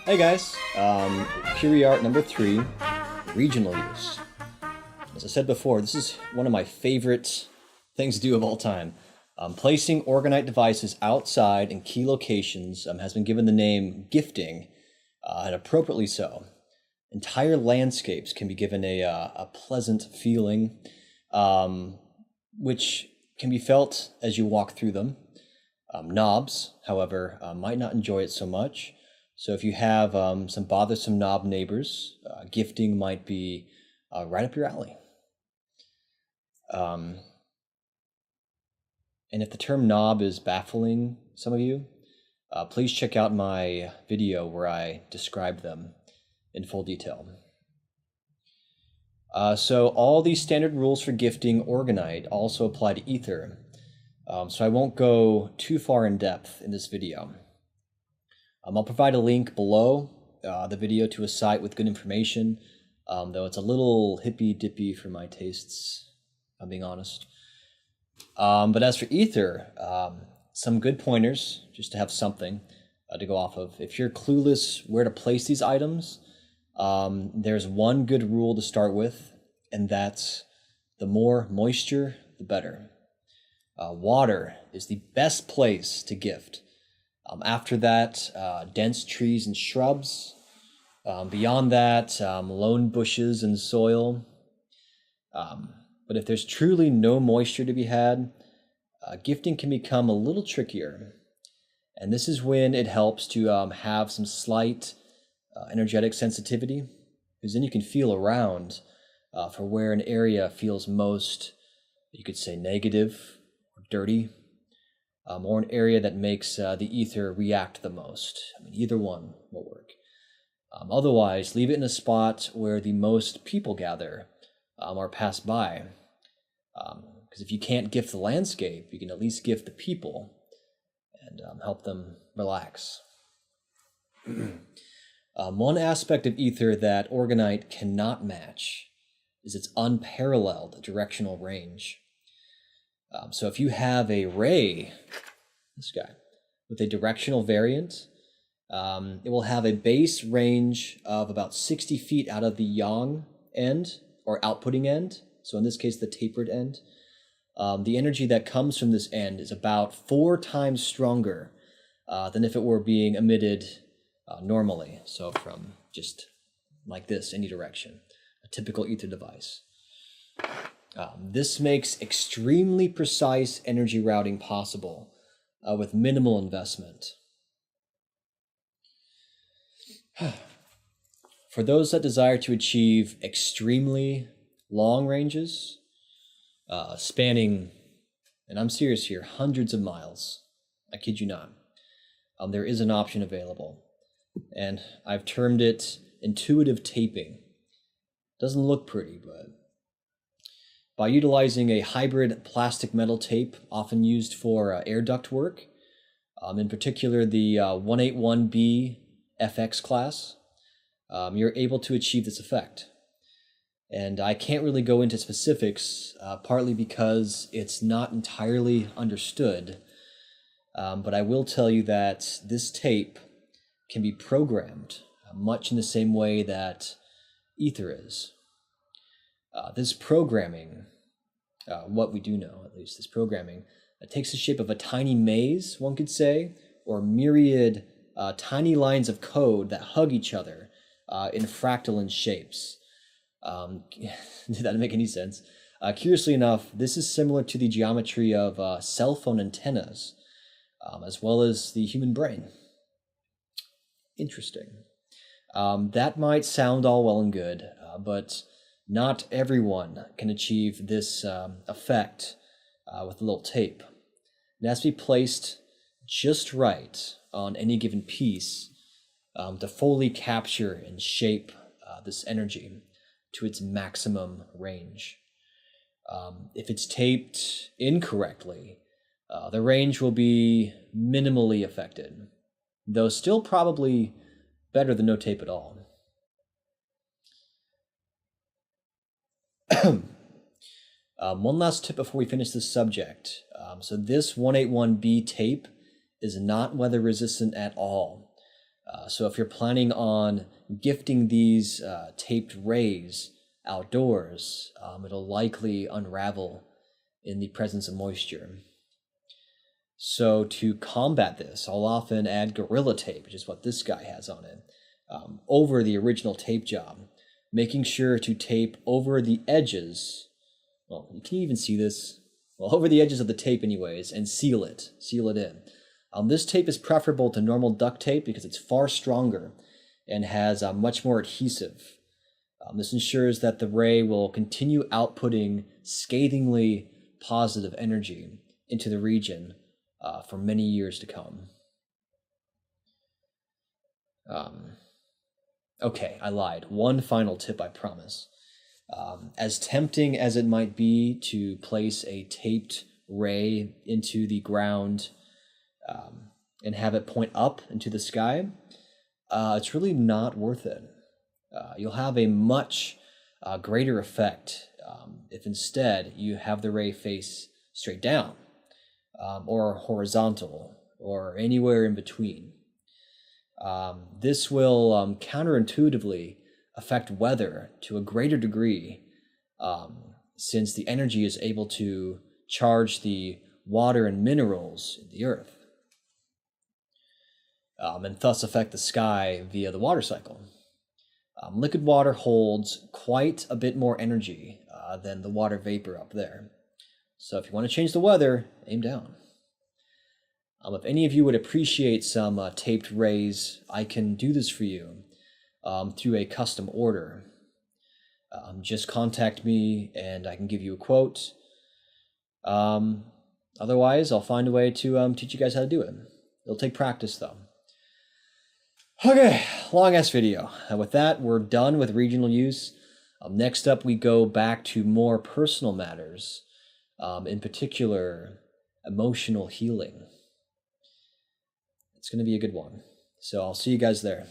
Hey guys, here we are at number 3, regional use. As I said before, this is one of my favorite things to do of all time. Placing orgonite devices outside in key locations has been given the name gifting, and appropriately so. Entire landscapes can be given a pleasant feeling, which can be felt as you walk through them. Knobs, however, might not enjoy it so much. So if you have some bothersome knob neighbors, gifting might be right up your alley. And if the term knob is baffling some of you, please check out my video where I describe them in full detail. So all these standard rules for gifting orgonite also apply to Aether. So I won't go too far in depth in this video. I'll provide a link below the video to a site with good information, though it's a little hippy-dippy for my tastes, if I'm being honest. But as for Aether, some good pointers, just to have something to go off of. If you're clueless where to place these items, there's one good rule to start with, and that's the more moisture, the better. Water is the best place to gift. After that, dense trees and shrubs. Beyond that, lone bushes and soil. But if there's truly no moisture to be had, gifting can become a little trickier. And this is when it helps to have some slight energetic sensitivity, because then you can feel around for where an area feels most, you could say, negative or dirty. Or an area that makes the Aether react the most. I mean, either one will work. Otherwise, leave it in a spot where the most people gather or pass by. Because if you can't gift the landscape, you can at least gift the people and help them relax. One aspect of Aether that orgonite cannot match is its unparalleled directional range. So if you have a ray, this guy, with a directional variant, it will have a base range of about 60 feet out of the yang end, or outputting end, so in this case the tapered end. The energy that comes from this end is about 4 times stronger than if it were being emitted normally, so from just like this, any direction, a typical Aether device. This makes extremely precise energy routing possible with minimal investment. For those that desire to achieve extremely long ranges, spanning, and I'm serious here, hundreds of miles, I kid you not, there is an option available. And I've termed it intuitive taping. Doesn't look pretty, but by utilizing a hybrid plastic metal tape, often used for air duct work, in particular the 181B FX class, you're able to achieve this effect. And I can't really go into specifics, partly because it's not entirely understood, but I will tell you that this tape can be programmed much in the same way that Aether is. This programming, what we do know at least, this programming, takes the shape of a tiny maze, one could say, or myriad tiny lines of code that hug each other in fractal shapes. Did that make any sense? Curiously enough, this is similar to the geometry of cell phone antennas, as well as the human brain. Interesting. That might sound all well and good, but not everyone can achieve this effect with a little tape. It has to be placed just right on any given piece to fully capture and shape this energy to its maximum range. If it's taped incorrectly, the range will be minimally affected, though still probably better than no tape at all. One last tip before we finish this subject. So this 181B tape is not weather resistant at all. So if you're planning on gifting these taped rays outdoors, it'll likely unravel in the presence of moisture. So to combat this, I'll often add Gorilla Tape, which is what this guy has on it, over the original tape job, making sure to tape over the edges. Well, you can even see this. Well, over the edges of the tape anyways, and seal it in. This tape is preferable to normal duct tape because it's far stronger and has much more adhesive. This ensures that the ray will continue outputting scathingly positive energy into the region for many years to come. Okay, I lied. One final tip, I promise. As tempting as it might be to place a taped ray into the ground and have it point up into the sky, it's really not worth it. You'll have a much greater effect if instead you have the ray face straight down or horizontal or anywhere in between. This will counterintuitively affect weather to a greater degree since the energy is able to charge the water and minerals in the earth and thus affect the sky via the water cycle. Liquid water holds quite a bit more energy than the water vapor up there. So if you want to change the weather, aim down. If any of you would appreciate some taped rays, I can do this for you through a custom order. Just contact me and I can give you a quote. Otherwise, I'll find a way to teach you guys how to do it. It'll take practice though. Okay, long ass video. With that, we're done with regional use. Next up, we go back to more personal matters, in particular, emotional healing. It's going to be a good one. So I'll see you guys there.